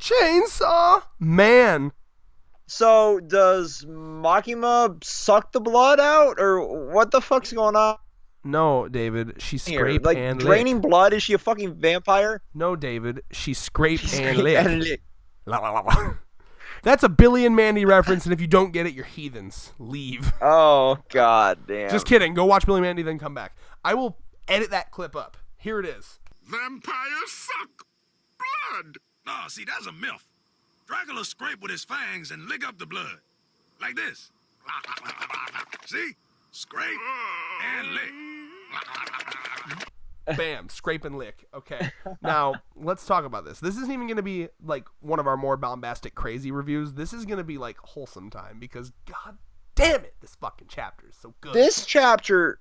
Chainsaw Man. So does Makima suck the blood out, or what the fuck's going on No, David, she here? scrape Like and draining lick. blood? Is she a fucking vampire? No, David, she scrape and Scrape lick. and lick. La, la, la, la. That's a Billy and Mandy reference, and if you don't get it, you're heathens. Leave. Oh god damn. Just kidding. Go watch Billy and Mandy, then come back. I will edit that clip up. Here it is. Vampires suck blood. No, see, that's a myth. Dracula scrape with his fangs and lick up the blood. Like this. See? Scrape and lick. Bam, scrape and lick. Okay. Now, let's talk about this. This isn't even going to be like one of our more bombastic, crazy reviews. This is going to be like wholesome time because, god damn it, this fucking chapter is so good. This chapter,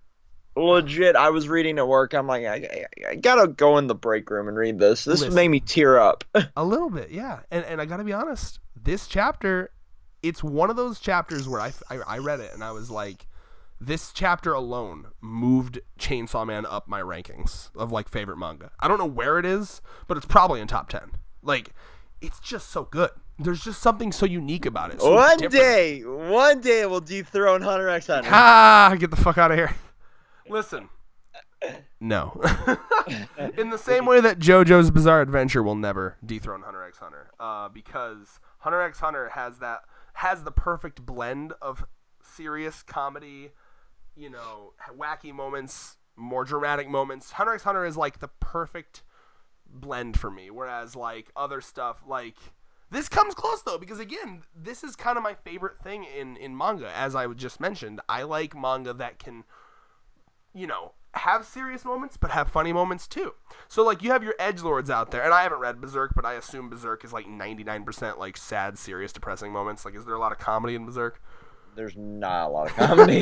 legit, I was reading at work. I'm like, I gotta go in the break room and read this. This Listen. made me tear up. A little bit, yeah. And I got to be honest, this chapter, it's one of those chapters where I read it and I was like, this chapter alone moved Chainsaw Man up my rankings of like favorite manga. I don't know where it is, but it's probably in top 10. Like, it's just so good. There's just something so unique about it. So one different. day it will dethrone Hunter x Hunter. Get the fuck out of here. Listen. No. In the same way that JoJo's Bizarre Adventure will never dethrone Hunter x Hunter, because Hunter x Hunter has the perfect blend of serious comedy, you know, wacky moments, more dramatic moments. Hunter x Hunter is like the perfect blend for me, whereas like other stuff like this comes close though, because again, this is kind of my favorite thing in manga. As I just mentioned, I like manga that can, you know, have serious moments but have funny moments too. So like you have your edgelords out there, and I haven't read Berserk, but I assume Berserk is like 99% like sad, serious, depressing moments. Like, is there a lot of comedy in Berserk? There's not a lot of comedy.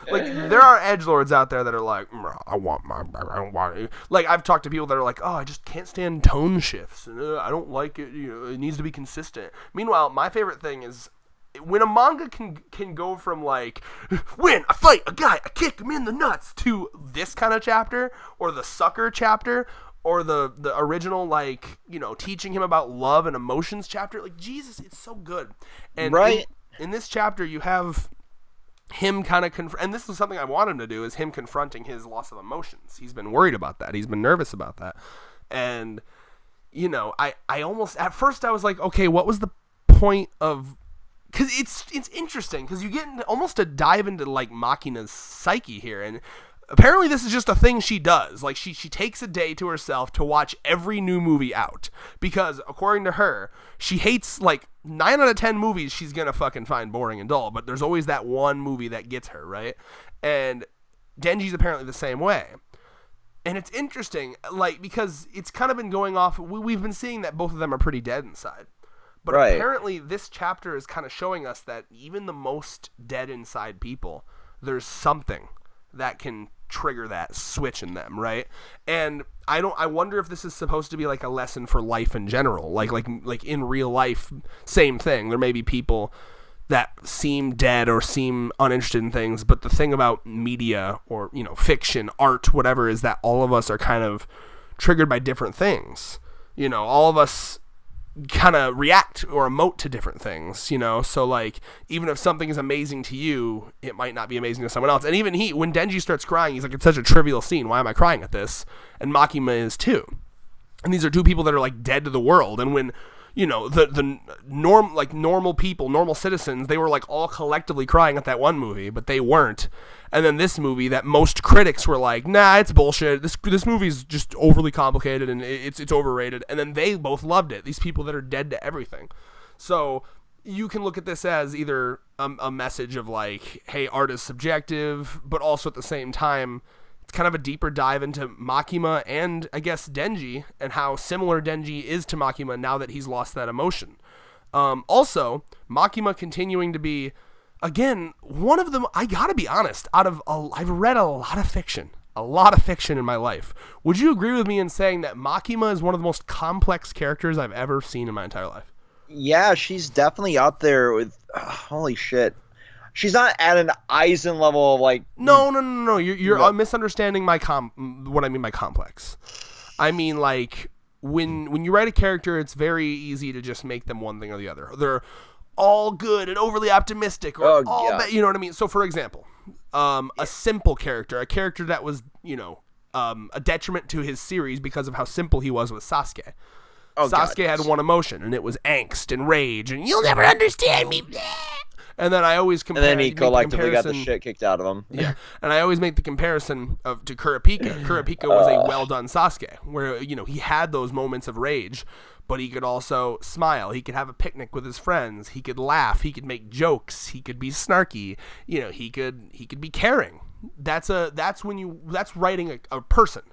Like, there are edgelords out there that are like, I don't want it. Like, I've talked to people that are like, oh, I just can't stand tone shifts. I don't like it. You know, it needs to be consistent. Meanwhile, my favorite thing is when a manga can go from like, when I fight a guy, I kick him in the nuts, to this kind of chapter, or the sucker chapter, or the original, like, you know, teaching him about love and emotions chapter. Like, Jesus, it's so good. And right. In this chapter, you have him kind of and this is something I want him to do, is him confronting his loss of emotions. He's been worried about that. He's been nervous about that. And, you know, I almost, at first I was like, okay, what was the point of, because it's interesting, because you get into, almost a dive into like Makina's psyche here, and apparently this is just a thing she does. Like, she takes a day to herself to watch every new movie out, because according to her, she hates like 9 out of 10 movies she's gonna fucking find boring and dull, but there's always that one movie that gets her, right? And Denji's apparently the same way. And it's interesting, like, because it's kind of been going off, we've been seeing that both of them are pretty dead inside. But right. Apparently this chapter is kind of showing us that even the most dead inside people, there's something that can trigger that switch in them, right? And I wonder if this is supposed to be like a lesson for life in general. Like in real life, same thing. There may be people that seem dead or seem uninterested in things, but the thing about media, or, you know, fiction, art, whatever, is that all of us are kind of triggered by different things. You know, all of us kind of react or emote to different things, you know? So, like, even if something is amazing to you, it might not be amazing to someone else. And even when Denji starts crying, he's like, it's such a trivial scene. Why am I crying at this? And Makima is too. And these are two people that are, like, dead to the world. And when, you know, the normal people, normal citizens, they were, like, all collectively crying at that one movie, but they weren't. And then this movie that most critics were like, nah, it's bullshit. This movie's just overly complicated and it's overrated. And then they both loved it. These people that are dead to everything. So you can look at this as either a message of like, hey, art is subjective, but also at the same time, it's kind of a deeper dive into Makima and, I guess, Denji, and how similar Denji is to Makima now that he's lost that emotion. Also, Makima continuing to be, again, one of them, I gotta be honest, I've read a lot of fiction in my life. Would you agree with me in saying that Makima is one of the most complex characters I've ever seen in my entire life? Yeah, she's definitely up there with, holy shit. She's not at an Aizen level of like... No. You're misunderstanding what I mean by complex. I mean, like, when you write a character, it's very easy to just make them one thing or the other. They're all good and overly optimistic, or you know what I mean? So, for example, a simple character, a character that was, a detriment to his series because of how simple he was Sasuke. Sasuke had one emotion, and it was angst and rage, and you'll never understand me. And then I always compare. And then he collectively got the shit kicked out of him. Yeah, and I always make the comparison to Kurapika. Kurapika was a well-done Sasuke, where he had those moments of rage, but he could also smile. He could have a picnic with his friends. He could laugh. He could make jokes. He could be snarky. He could be caring. That's writing a person.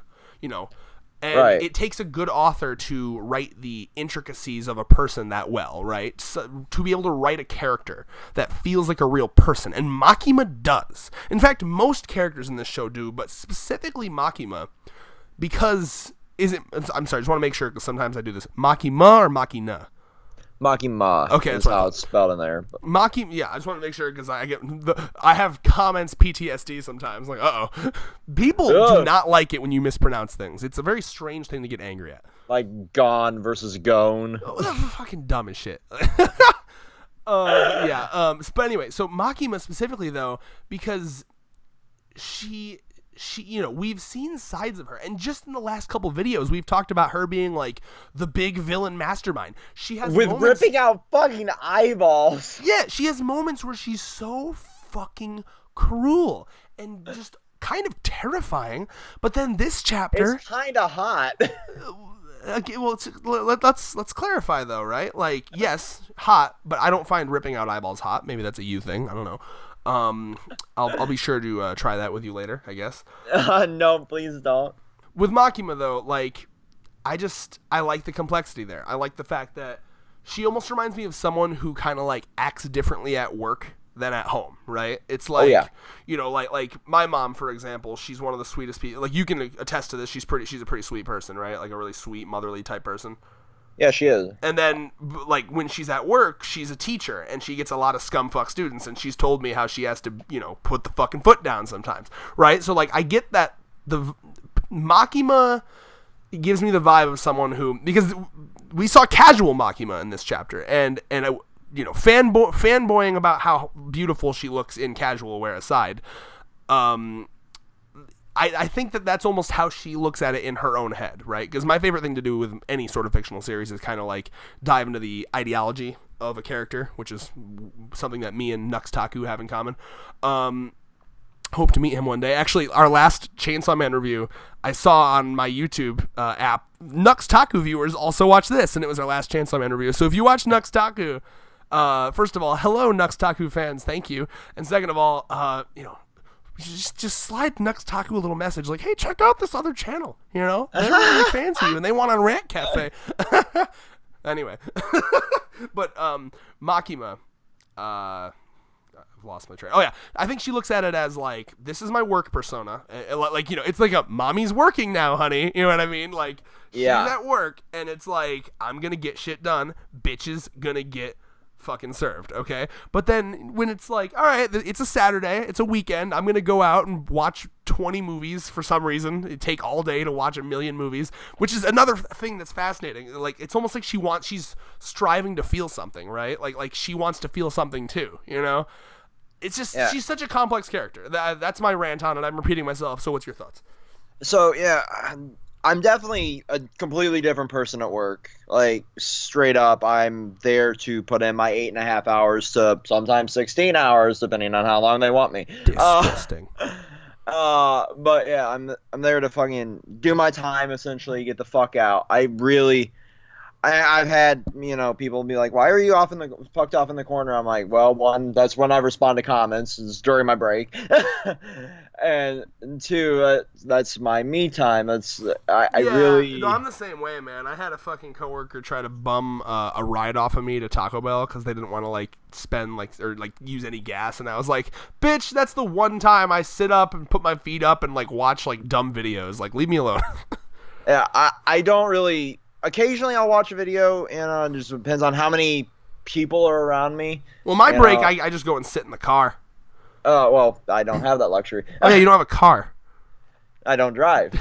And it takes a good author to write the intricacies of a person that well, right? So, to be able to write a character that feels like a real person. And Makima does. In fact, most characters in this show do, but specifically Makima, because... I'm sorry, I just want to make sure, because sometimes I do this. Makima or Makina? Makima. Okay, that's how it's spelled in there. Makima, yeah, I just want to make sure, because I have comments PTSD sometimes. Like, people do not like it when you mispronounce things. It's a very strange thing to get angry at. Like gone versus gone. Oh, that's fucking dumb as shit. But anyway, so Makima specifically, though, because she we've seen sides of her, and just in the last couple videos we've talked about her being like the big villain mastermind. She has ripping out fucking eyeballs. Yeah, she has moments where she's so fucking cruel and just kind of terrifying. But then this chapter, it's kind of hot. Okay, well, let's clarify though, right? Like, yes, hot, but I don't find ripping out eyeballs hot. Maybe that's a you thing. I don't know. I'll be sure to try that with you later, I guess. No, please don't. With Makima though, like, I like the complexity there. I like the fact that she almost reminds me of someone who kind of like acts differently at work than at home, right? It's like, like my mom, for example, she's one of the sweetest people. Like, you can attest to this. She's a pretty sweet person, right? Like a really sweet, motherly type person. Yeah, she is. And then, like, when she's at work, she's a teacher, and she gets a lot of scumfuck students, and she's told me how she has to, put the fucking foot down sometimes, right? So, like, I get that the Makima gives me the vibe of someone who, because we saw casual Makima in this chapter, and fanboying about how beautiful she looks in casual wear aside, I think that's almost how she looks at it in her own head, right? Because my favorite thing to do with any sort of fictional series is kind of like dive into the ideology of a character, which is something that me and Nux Taku have in common. Hope to meet him one day. Actually, our last Chainsaw Man review, I saw on my YouTube app, Nux Taku viewers also watch this, and it was our last Chainsaw Man review. So if you watch Nux Taku, first of all, hello Nux Taku fans, thank you. And second of all, just slide Nux Taku a little message like, hey, check out this other channel, they're really fans of you and they want on Rant Cafe. Anyway. But Makima, I've lost my train. Oh yeah, I think she looks at it as like, this is my work persona, like, it's like a mommy's working now, honey, you know what I mean? Like, she's at work and it's like, I'm gonna get shit done, bitches gonna get fucking served, okay? But then when it's like, all right, it's a Saturday, it's a weekend, I'm gonna go out and watch 20 movies for some reason. It take all day to watch a million movies, which is another thing that's fascinating. Like, it's almost like she's striving to feel something, right? Like she wants to feel something too, It's just, she's such a complex character. That's my rant on it. I'm repeating myself, so what's your thoughts? So, I'm definitely a completely different person at work. Like, straight up, I'm there to put in my 8.5 hours to sometimes 16 hours, depending on how long they want me. Disgusting. But yeah, I'm there to fucking do my time, essentially, get the fuck out. I've had, people be like, why are you fucked off in the corner? I'm like, well, one, that's when I respond to comments. It's during my break. And two, that's my me time. I really... No, I'm the same way, man. I had a fucking coworker try to bum a ride off of me to Taco Bell because they didn't want to, like, spend, like, or, like, use any gas. And I was like, bitch, that's the one time I sit up and put my feet up and, like, watch, like, dumb videos. Like, leave me alone. Yeah, I don't really... Occasionally I'll watch a video, and it just depends on how many people are around me. Well, my break, I just go and sit in the car. Well, I don't have that luxury. Oh, yeah, you don't have a car. I don't drive.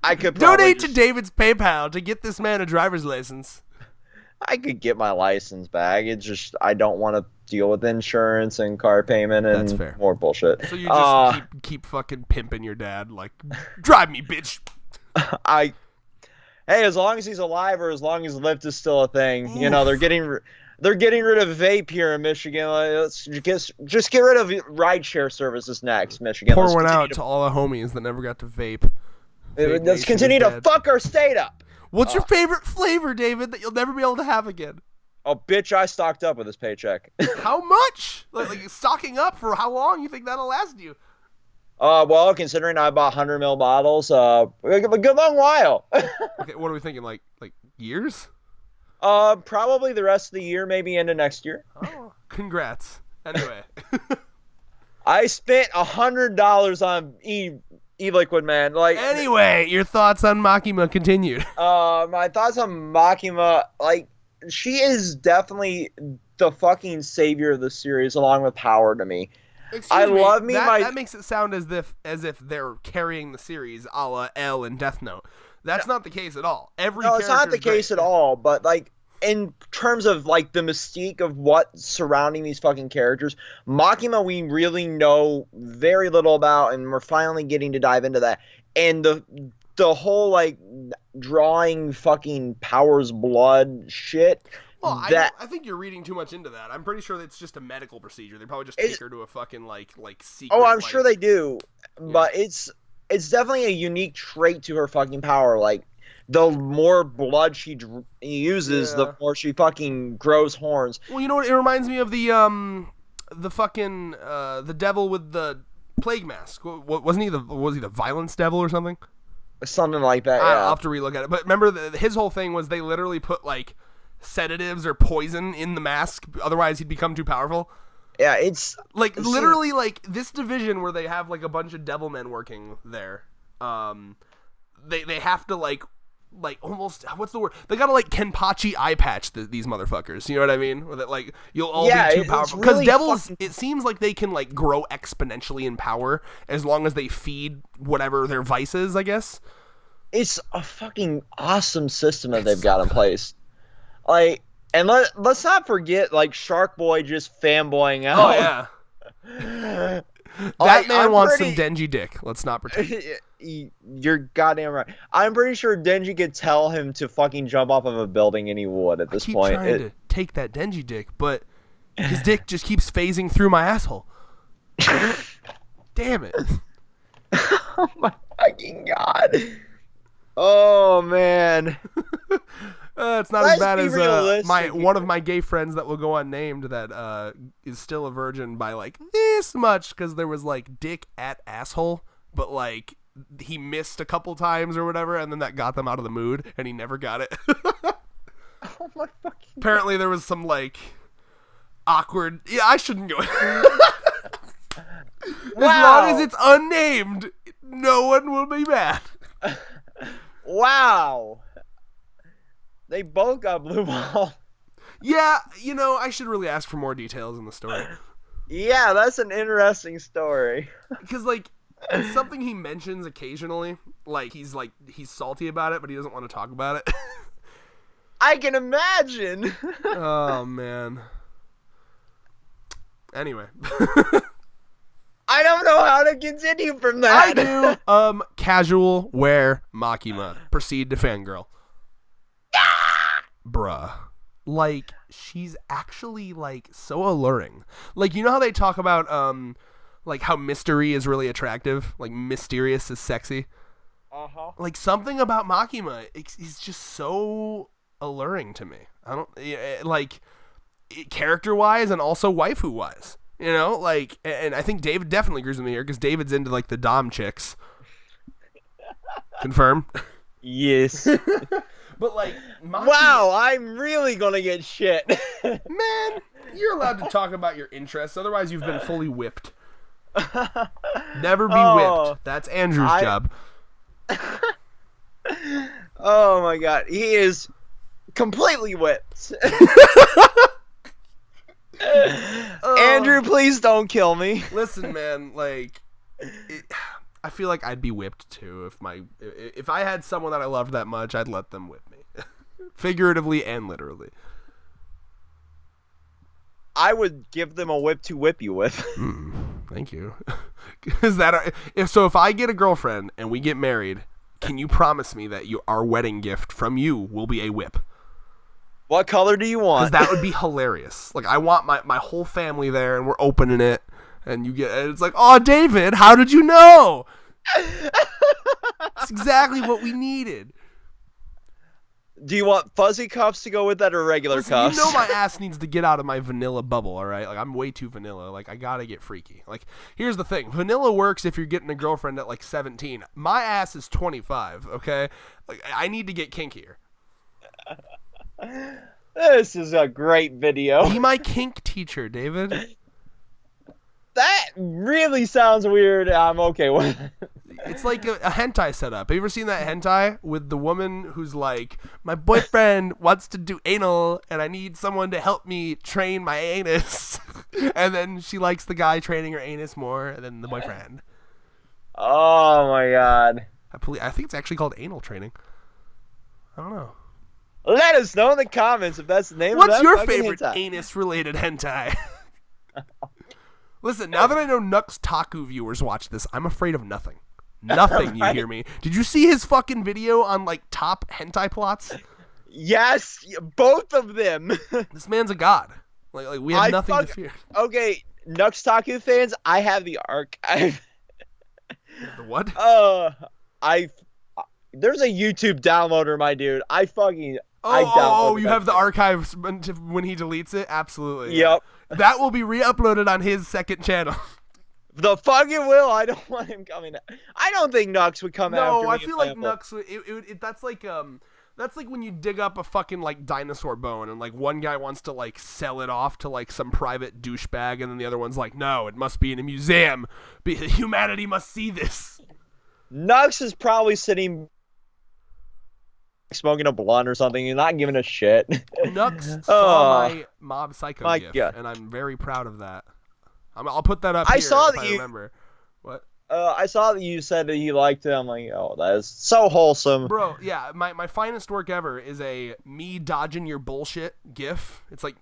I could probably Donate to David's PayPal to get this man a driver's license. I could get my license back. It's just I don't want to deal with insurance and car payment and That's fair. more bullshit. So you just keep fucking pimping your dad, like, drive me, bitch. Hey, as long as he's alive or as long as Lyft is still a thing, you know, they're getting rid of vape here in Michigan. Let's just get rid of rideshare services next, Michigan. Pour Let's one continue out to all the homies that never got to vape. Vape Let's Nation continue is to dead. fuck our state up. What's your favorite flavor, David, that you'll never be able to have again? Oh, bitch, I stocked up with this paycheck. How much? Like stocking up for how long you think that'll last you? Well, considering I bought 100 ml bottles, a good long while. Okay, what are we thinking? Like years? Probably the rest of the year, maybe into next year. Oh, congrats. Anyway. I spent $100 on e-liquid, man. Like, Anyway, your thoughts on Makima continued. my thoughts on Makima, like, she is definitely the fucking savior of the series, along with Power to me. Excuse me, love me that, my- that makes it sound as if they're carrying the series, a la L and Death Note. That's not the case at all. No, it's not the case at all, but, like, in terms of, like, the mystique of what's surrounding these fucking characters, Makima we really know very little about, and we're finally getting to dive into that. And the whole, like, drawing fucking Power's blood shit. Well, I think you're reading too much into that. I'm pretty sure it's just a medical procedure. They probably just take her to a fucking like secret. Oh, I'm like, sure they do, but it's definitely a unique trait to her fucking power. Like, the more blood she uses, the more she fucking grows horns. Well, you know what? It reminds me of the fucking the devil with the plague mask. Was he the violence devil or something? Something like that. I'll Yeah. have to relook at it. But remember, his whole thing was they literally put like sedatives or poison in the mask, otherwise he'd become too powerful. Yeah, it's Like literally like this division where they have like a bunch of devil men working there. They have to like almost, what's the word? They gotta like Kenpachi eye patch these motherfuckers. You know what I mean? Or that like you'll all be too powerful. Because really devils, fucking... it seems like they can like grow exponentially in power as long as they feed whatever their vices, I guess. It's a fucking awesome system that they've got in place. Like, and let's not forget, like, Shark Boy just fanboying out. Oh yeah. That man wants some Denji dick. Let's not pretend. You're goddamn right. I'm pretty sure Denji could tell him to fucking jump off of a building and he would at this point. I keep trying to take that Denji dick, but his dick just keeps phasing through my asshole. Damn it. Oh my fucking god. Oh man. It's not Let's as bad be as realistic one of my gay friends that will go unnamed that is still a virgin by like this much because there was like dick at asshole, but like he missed a couple times or whatever, and then that got them out of the mood, and he never got it. Oh my fucking. Apparently there was some like awkward. Yeah, I shouldn't go. As long as it's unnamed, no one will be mad. Wow. They both got blue ball. Yeah, you know, I should really ask for more details in the story. Yeah, that's an interesting story. Because, like, it's something he mentions occasionally. Like, he's salty about it, but he doesn't want to talk about it. I can imagine. Oh, man. Anyway. I don't know how to continue from that. I do. Casual wear Makima. Proceed to fangirl. Bruh. Like, she's actually, like, so alluring. Like, you know how they talk about, like, how mystery is really attractive? Like, mysterious is sexy? Uh-huh. Like, something about Makima is just so alluring to me. I don't, like, character-wise and also waifu-wise. You know, like, and I think David definitely agrees with me here, because David's into, like, the dom chicks. Confirm? Yes. But, like, Makima, Wow, I'm really gonna get shit. man, you're allowed to talk about your interests, otherwise you've been fully whipped. Never be whipped. That's Andrew's job. Oh my god, he is completely whipped. Andrew, please don't kill me. Listen, man, like, I feel like I'd be whipped too if I had someone that I loved that much. I'd let them whip me, figuratively and literally. I would give them a whip to whip you with. Thank you. Is that if I get a girlfriend and we get married, can you promise me that our wedding gift from you will be a whip? What color do you want? Because that would be hilarious. Like I want my whole family there, and we're opening it, and it's like, oh, David, how did you know? It's exactly what we needed. Do you want fuzzy cuffs to go with that or regular cuffs? You know my ass needs to get out of my vanilla bubble, all right? Like, I'm way too vanilla. Like, I gotta get freaky. Like, here's the thing. Vanilla works if you're getting a girlfriend at, like, 17. My ass is 25, okay? Like, I need to get kinkier. This is a great video. Be my kink teacher, David. That really sounds weird. I'm okay with it. It's like a hentai setup. Have you ever seen that hentai with the woman who's like, my boyfriend wants to do anal and I need someone to help me train my anus. And then she likes the guy training her anus more than the boyfriend. Oh my god. I think it's actually called anal training. I don't know. Let us know in the comments if that's the name of What's that your fucking favorite hentai. anus-related hentai? Listen, now that I know Nux Taku viewers watch this, I'm afraid of nothing. Nothing, you hear me? Did you see his fucking video on, like, top hentai plots? Yes, both of them. This man's a god. Like we have nothing to fear. Okay, Nux Taku fans, I have the archive. The what? There's a YouTube downloader, my dude. I downloaded you have the archives when he deletes it? Absolutely. Yep. That will be re-uploaded on his second channel. The fucking will. I don't want him coming. I don't think Nux would come after me. No, I feel like Nux. That's like when you dig up a fucking like dinosaur bone and like one guy wants to like sell it off to like some private douchebag and then the other one's like, no, it must be in a museum. Humanity must see this. Nux is probably sitting smoking a blunt or something and not giving a shit. Nux saw my Mob Psycho gif, and I'm very proud of that. I'll put that up here if I remember. What? I saw that you said that you liked it. I'm like, oh, that is so wholesome. Bro, yeah, my finest work ever is a me dodging your bullshit gif. It's like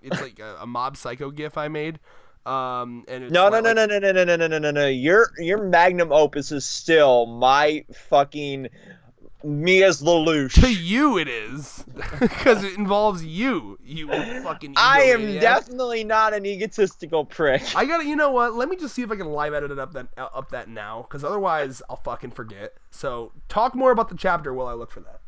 a Mob Psycho gif I made. And it's No. Your magnum opus is still my fucking Mia's Lelouch. To you it is. Because it involves you fucking I am egomaniac. definitely not an egotistical prick. You know what? Let me just see if I can live edit it up that now, because otherwise I'll fucking forget. So talk more about the chapter while I look for that.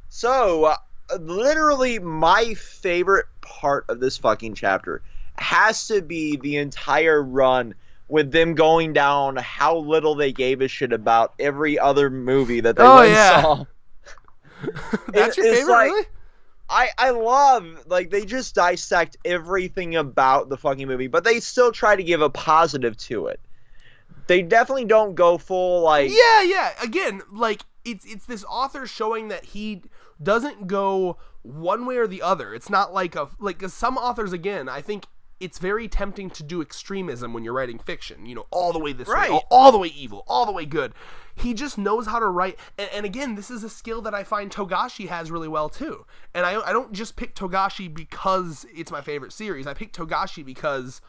So, literally my favorite part of this fucking chapter has to be the entire run with them going down how little they gave a shit about every other movie that they saw. That's your favorite, like, really? I love, like, they just dissect everything about the fucking movie, but they still try to give a positive to it. They definitely don't go full, like... Yeah. Again, like, it's this author showing that he doesn't go one way or the other. It's not like some authors, again, I think it's very tempting to do extremism when you're writing fiction. You know, all the way this way, all the way evil, all the way good. He just knows how to write. And again, this is a skill that I find Togashi has really well too. And I don't just pick Togashi because it's my favorite series. I pick Togashi because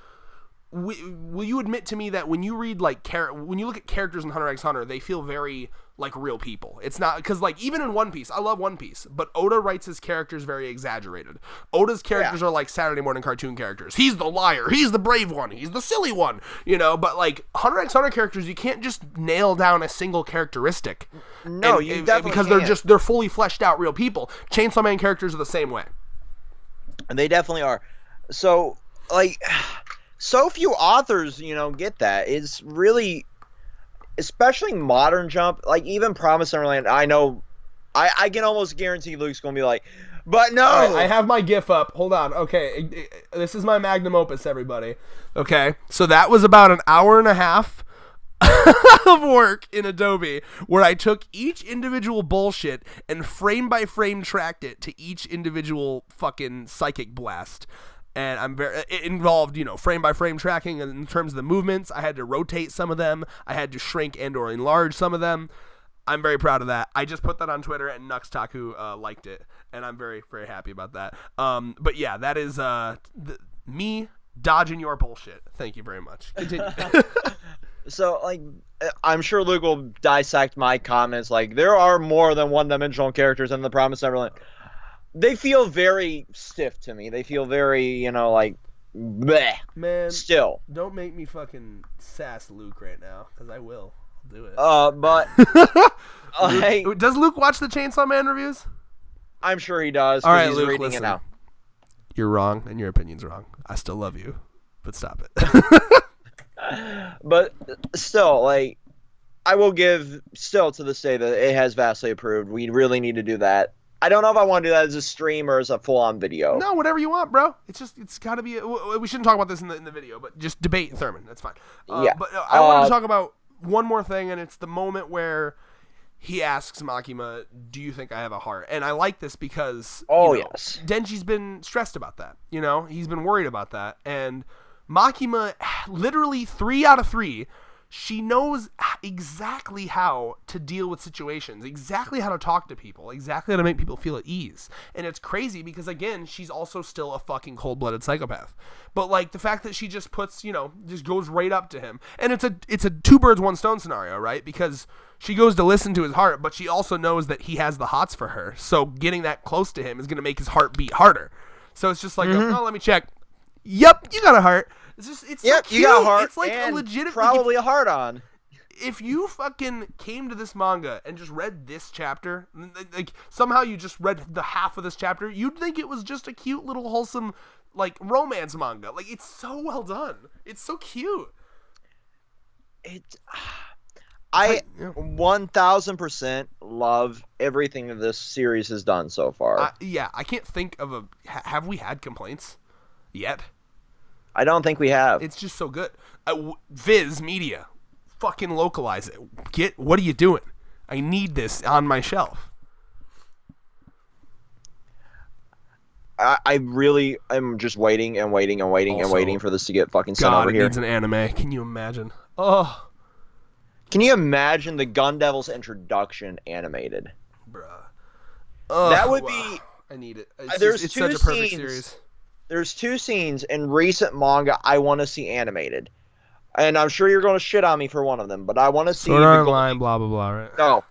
will you admit to me that when you read when you look at characters in Hunter x Hunter, they feel very like real people. It's not because like even in One Piece, I love One Piece, but Oda writes his characters very exaggerated. Oda's characters are like Saturday morning cartoon characters. He's the liar, he's the brave one, he's the silly one, you know. But like Hunter x Hunter characters, you can't just nail down a single characteristic. No, you definitely because they're fully fleshed out real people. Chainsaw Man characters are the same way. And they definitely are. So like, so few authors, you know, get that. It's really. Especially Modern Jump, like even Promised Neverland, I know, I can almost guarantee Luke's gonna be like, but no! Right, I have my GIF up. Hold on. Okay, this is my magnum opus, everybody. Okay, so that was about an hour and a half of work in Adobe where I took each individual bullshit and frame by frame tracked it to each individual fucking psychic blast. And it involved, frame by frame tracking in terms of the movements. I had to rotate some of them. I had to shrink and or enlarge some of them. I'm very proud of that. I just put that on Twitter, and Nuxtaku liked it, and I'm very, very happy about that. But yeah, that is me dodging your bullshit. Thank you very much. Continue. So, like, I'm sure Luke will dissect my comments. Like, there are more than one-dimensional characters in The Promised Neverland. They feel very stiff to me. They feel very, like, bleh. Man, still. Don't make me fucking sass Luke right now, because I will. I'll do it. But Luke, does Luke watch the Chainsaw Man reviews? I'm sure he does. All right, he's Luke, reading listen. it now. You're wrong, and your opinion's wrong. I still love you, but stop it. But still, like, I will give still to this day that it has vastly improved. We really need to do that. I don't know if I want to do that as a stream or as a full-on video. No, whatever you want, bro. It's got to be. We shouldn't talk about this in the video, but just debate Thurman. That's fine. Yeah. But I want to talk about one more thing, and it's the moment where he asks Makima, "Do you think I have a heart?" And I like this because yes, Denji's been stressed about that. He's been worried about that, and Makima, literally 3 out of 3, she knows exactly how to deal with situations, exactly how to talk to people, exactly how to make people feel at ease. And it's crazy because, again, she's also still a fucking cold-blooded psychopath. But, like, the fact that she just puts, just goes right up to him. And it's a two birds, one stone scenario, right? Because she goes to listen to his heart, but she also knows that he has the hots for her. So getting that close to him is going to make his heart beat harder. So it's just like, oh, let me check. Yep, you got a heart. It's so cute. You got a heart. It's like and a legitimate, probably a heart on. If you fucking came to this manga and just read this chapter, like somehow you just read the half of this chapter, you'd think it was just a cute little wholesome, like, romance manga. Like, it's so well done. It's so cute. I 1000% love everything that this series has done so far. I can't think of have we had complaints yet? I don't think we have. It's just so good. Viz Media, fucking localize it. What are you doing? I need this on my shelf. I really am just waiting and waiting and waiting and waiting for this to get fucking sent over it here. Needs an anime. Can you imagine? Oh. Can you imagine the Gun Devil's introduction animated? Bruh. That would be... I need it. There's it's two such a perfect scenes. series. There's 2 scenes in recent manga I want to see animated. And I'm sure you're going to shit on me for one of them, but I want to see... Sword Art Online, blah, blah, blah, right?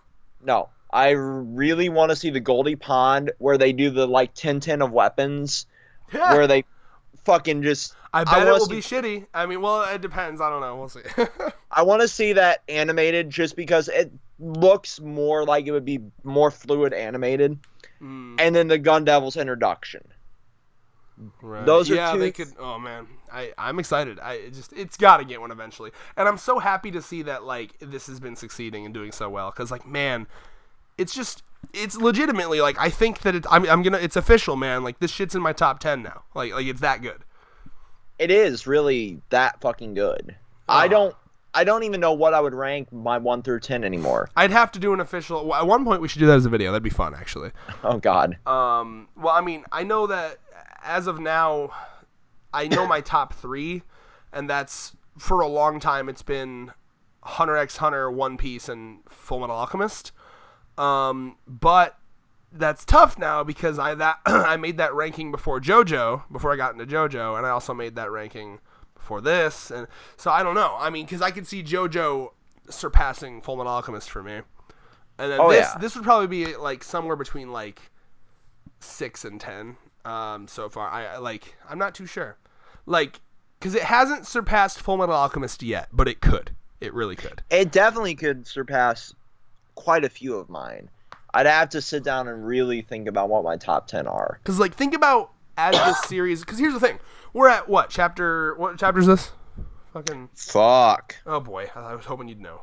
No. I really want to see the Goldie Pond where they do the, like, 10-10 of weapons. Yeah. Where they fucking just... I bet it will be shitty. I mean, well, it depends. I don't know. We'll see. I want to see that animated just because it looks more like it would be more fluid animated. And then the Gun Devil's introduction. Right. Those are they could. Oh man, I'm excited. It's got to get one eventually, and I'm so happy to see that like this has been succeeding and doing so well. Because like man, it's legitimately like I think that it's official, man. Like this shit's in my top 10 now. Like it's that good. It is really that fucking good. I don't even know what I would rank my 1 through 10 anymore. I'd have to do an official. At one point, we should do that as a video. That'd be fun, actually. Oh God. Well, I mean, I know that as of now, I know my top 3, and that's for a long time. It's been Hunter x Hunter, One Piece, and Full Metal Alchemist. But that's tough now because I made that ranking before I got into JoJo, and I also made that ranking before this, and so I don't know. I mean, because I could see JoJo surpassing Full Metal Alchemist for me, and then this would probably be like somewhere between like 6 and 10 so far. I'm not too sure, like because it hasn't surpassed Full Metal Alchemist yet, but it could. It really could. It definitely could surpass quite a few of mine. I'd have to sit down and really think about what my top 10 are. Because, like, think about as this series... Because here's the thing. We're at, what chapter is this? Fuck. Oh, boy. I was hoping you'd know.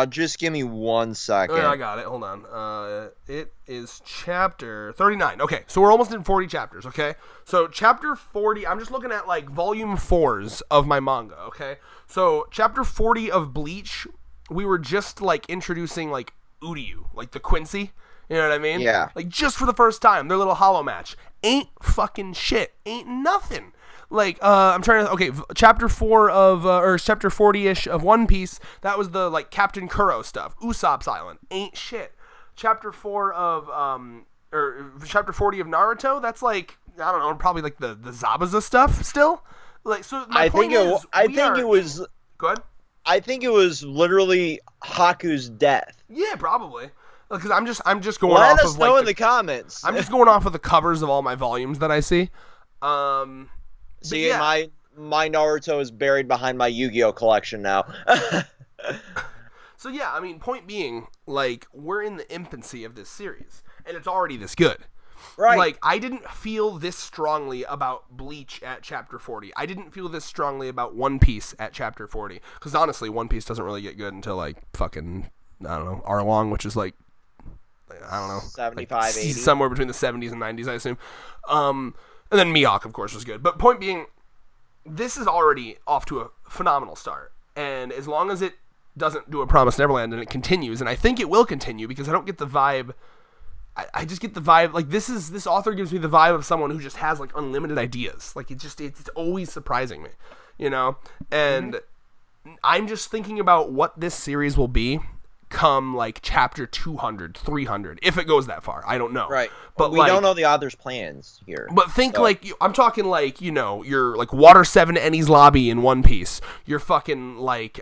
Just give me 1 second. I got it. Hold on. It is chapter 39. Okay, so we're almost in 40 chapters, okay? So, chapter 40... I'm just looking at, like, volume 4s of my manga, okay? So, chapter 40 of Bleach, we were just, like, introducing, like, Uryu, like the Quincy You know what I mean? Yeah. Like, just for the first time, their little hollow match ain't fucking shit. Ain't nothing. Like, I'm trying to, okay, chapter 4 of, or chapter 40-ish of One Piece, that was the, like, Captain Kuro stuff. Usopp's Island. Ain't shit. Chapter 4 of, or chapter 40 of Naruto, that's like, I don't know, probably like the Zabuza stuff still. Like, so my point is, I think it was. Go ahead. I think it was literally Haku's death. Yeah, probably. Because I'm just going Let off us of know like in the comments. I'm just going off of the covers of all my volumes that I see. See, yeah. my Naruto is buried behind my Yu-Gi-Oh collection now. So yeah, I mean, point being, like, we're in the infancy of this series, and it's already this good. Right. Like, I didn't feel this strongly about Bleach at chapter 40. I didn't feel this strongly about One Piece at chapter 40. Because honestly, One Piece doesn't really get good until, like, fucking, I don't know, Arlong, which is like, I don't know. 75, like 80. Somewhere between the 70s and 90s, I assume. And then Mihawk, of course, was good. But point being, this is already off to a phenomenal start. And as long as it doesn't do a Promised Neverland and it continues, and I think it will continue because I don't get the vibe. I just get the vibe, like, this author gives me the vibe of someone who just has, like, unlimited ideas. Like, it's always surprising me, you know? And I'm just thinking about what this series will be come, like, chapter 200, 300, if it goes that far. I don't know. Right. But we like, don't know the author's plans here. But think, like, I'm talking, like, you know, your, like, Water 7 Enies Lobby in One Piece. Your fucking, like,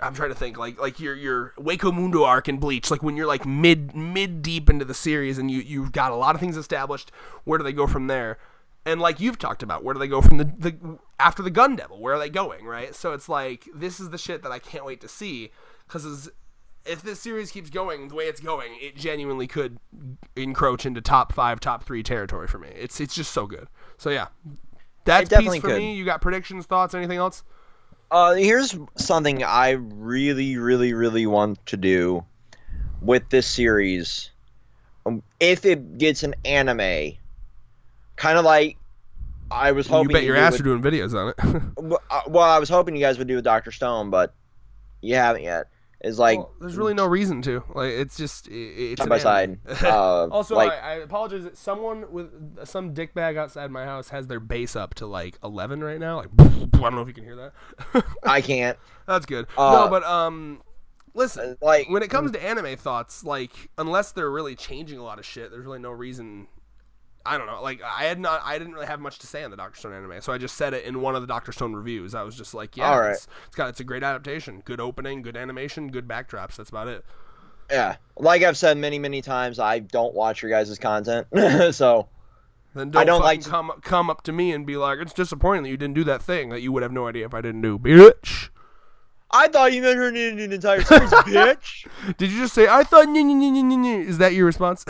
I'm trying to think, like your Waco Mundo arc in Bleach, like when you're like mid deep into the series and you've got a lot of things established. Where do they go from there? And like you've talked about, where do they go from the after the Gun Devil? Where are they going, right? So it's like, this is the shit that I can't wait to see, because if this series keeps going the way it's going, it genuinely could encroach into top 5, top 3 territory for me. It's just so good. So yeah, that's Piece for me. You got predictions, thoughts, anything else? Here's something I really, really, really want to do with this series. If it gets an anime, kind of like I was hoping. You bet your ass you're doing videos on it. Well, I was hoping you guys would do with Dr. Stone, but you haven't yet. It's like, well, there's really no reason to. Like, it's just it's side by side. Also, like, I apologize that someone with some dickbag outside my house has their bass up to like 11 right now. Like, I don't know if you can hear that. I can't. That's good. No, but listen, like, when it comes to anime thoughts, like, unless they're really changing a lot of shit, there's really no reason. I don't know. Like, I didn't really have much to say on the Dr. Stone anime, so I just said it in one of the Dr. Stone reviews. I was just like, yeah, all right. It's a great adaptation, good opening, good animation, good backdrops. That's about it. Yeah, like I've said many, many times, I don't watch your guys' content, so then don't like come up to me and be like, it's disappointing that you didn't do that thing that you would have no idea if I didn't do, bitch. I thought you meant her in an entire series, bitch. Did you just say I thought? Is that your response?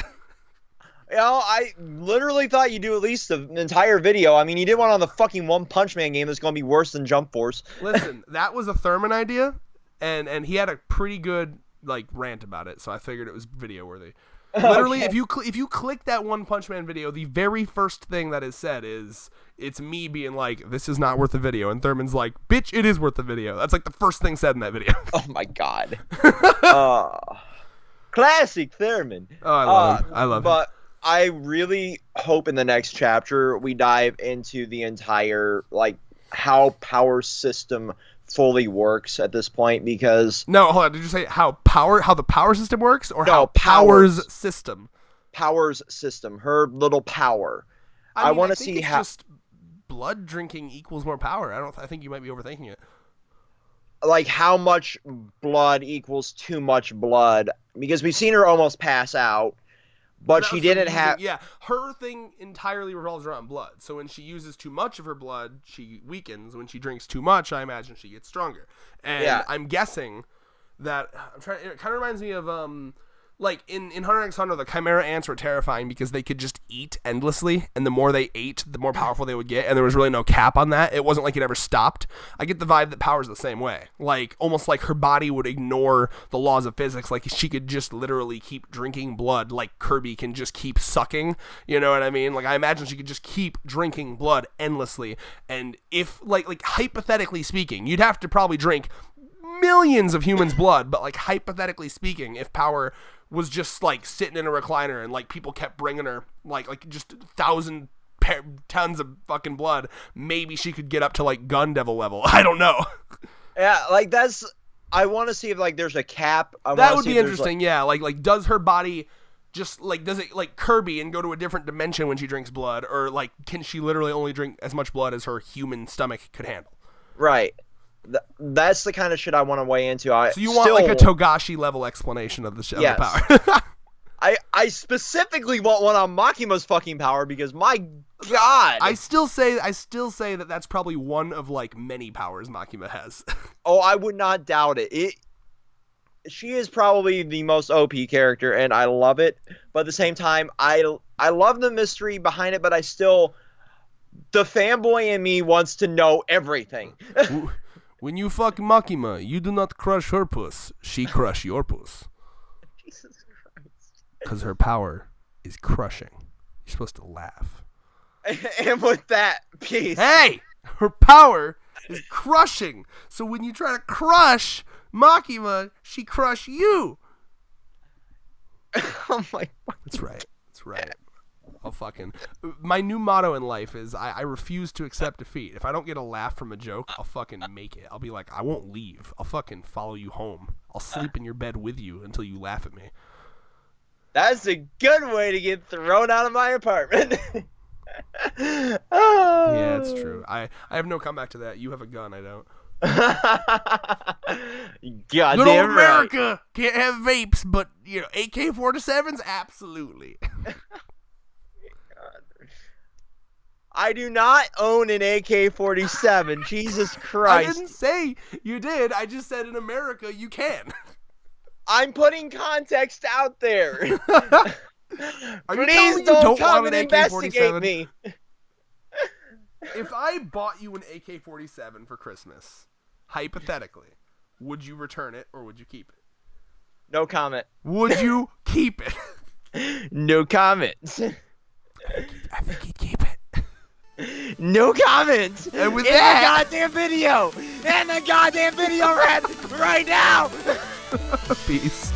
You know, I literally thought you'd do at least an entire video. I mean, you did one on the fucking One Punch Man game that's going to be worse than Jump Force. Listen, that was a Thurman idea, and he had a pretty good, like, rant about it, so I figured it was video worthy. Literally, okay. if you click that One Punch Man video, the very first thing that is said is, it's me being like, this is not worth the video, and Thurman's like, bitch, it is worth the video. That's like the first thing said in that video. Oh my god. Classic Thurman. Oh, I love him. I love him. But I really hope in the next chapter we dive into the entire, like, how power system fully works at this point, because no, hold on, did you say how the power system works, or no, how Power's system? Power's system, her little power. I want to see how just blood drinking equals more power. I think you might be overthinking it. Like, how much blood equals too much blood, because we've seen her almost pass out. But she didn't have... Yeah, her thing entirely revolves around blood. So when she uses too much of her blood, she weakens. When she drinks too much, I imagine she gets stronger. And yeah. I'm guessing that... it kind of reminds me of... like, in Hunter x Hunter, the Chimera ants were terrifying because they could just eat endlessly, and the more they ate, the more powerful they would get, and there was really no cap on that. It wasn't like it ever stopped. I get the vibe that Power's the same way. Like, almost like her body would ignore the laws of physics. Like, she could just literally keep drinking blood like Kirby can just keep sucking. You know what I mean? Like, I imagine she could just keep drinking blood endlessly, and if, like hypothetically speaking, you'd have to probably drink millions of humans' blood, but, like, hypothetically speaking, if Power was just like sitting in a recliner and like people kept bringing her like just 1,000 tons of fucking blood, maybe she could get up to like Gun Devil level. I don't know. Yeah, like I want to see if like there's a cap. That would be interesting. Yeah, like does her body just like, does it like Kirby and go to a different dimension when she drinks blood, or like can she literally only drink as much blood as her human stomach could handle? Right. That's the kind of shit I want to weigh into. So you want like a Togashi level explanation of the show? Yes. Power. I specifically want one on Makima's fucking power because my god. I still say that that's probably one of like many powers Makima has. Oh, I would not doubt it. She is probably the most OP character, and I love it. But at the same time, I love the mystery behind it, but I still, the fanboy in me wants to know everything. When you fuck Makima, you do not crush her puss. She crush your puss. Jesus Christ. Because her power is crushing. You're supposed to laugh. And with that, peace. Hey! Her power is crushing. So when you try to crush Makima, she crush you. Oh my god. That's right. That's right. I'll fucking... My new motto in life is I refuse to accept defeat. If I don't get a laugh from a joke, I'll fucking make it. I'll be like, I won't leave. I'll fucking follow you home. I'll sleep in your bed with you until you laugh at me. That's a good way to get thrown out of my apartment. Yeah, it's true. I have no comeback to that. You have a gun, I don't. God Good damn old America can't have vapes, but you know, AK-47s, absolutely. I do not own an AK-47. Jesus Christ. I didn't say you did. I just said in America you can. I'm putting context out there. Are you telling Please me you don't don't come want and an investigate AK-47? me. If I bought you an AK-47 for Christmas, hypothetically, would you return it or would you keep it? No comment. Would you keep it? No comment. I think you'd keep it. No comment. And with in that, the goddamn video. In the goddamn video right now. peace.